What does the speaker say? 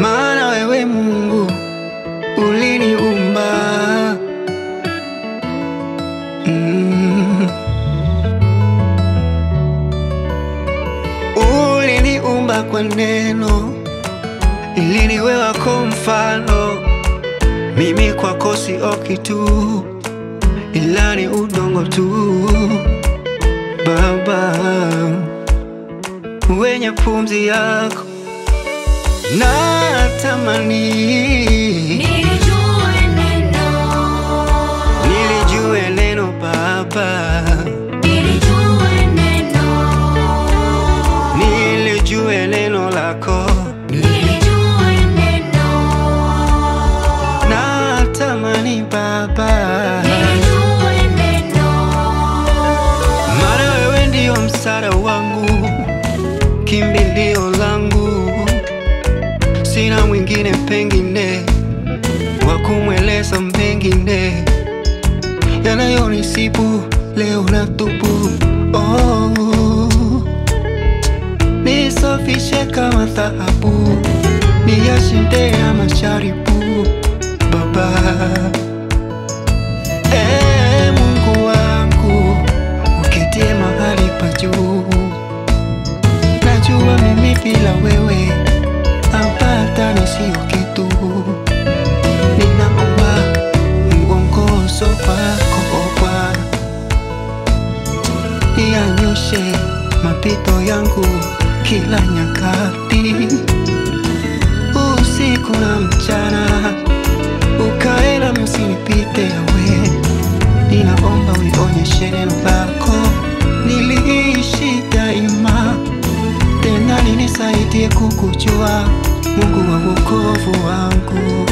Maana wewe Mungu uliniumba, uliniumba kwa neno, ili niwe wako mfano. Mimi kwako sio kitu, ila ni udongo tu. Baba, wenye pumzi yako natamani nilijue neno Baba, nilijue neno lako, natamani Baba, maana wewe ndio msaada wangu, kimbilio langu. Sina mwingine pengine wa kumweleza mengine yanayonisibu leo natubu. Nisafishe kama dhahabu, niyashinde ya majaribu Baba. Mungu wangu uketie mahali pa juu, najua mimi bila wewe hapata nisio kitu. Ninaomba mwongozo wako Bwana, niyanyoshe mapito yangu kila nyakati, usiku na mchana, ukae na msinipite yawe. Ninaomba unionyeshe neno lako, niliishi daima, tena nisaidie kukujua, Mungu wa wokovu wangu.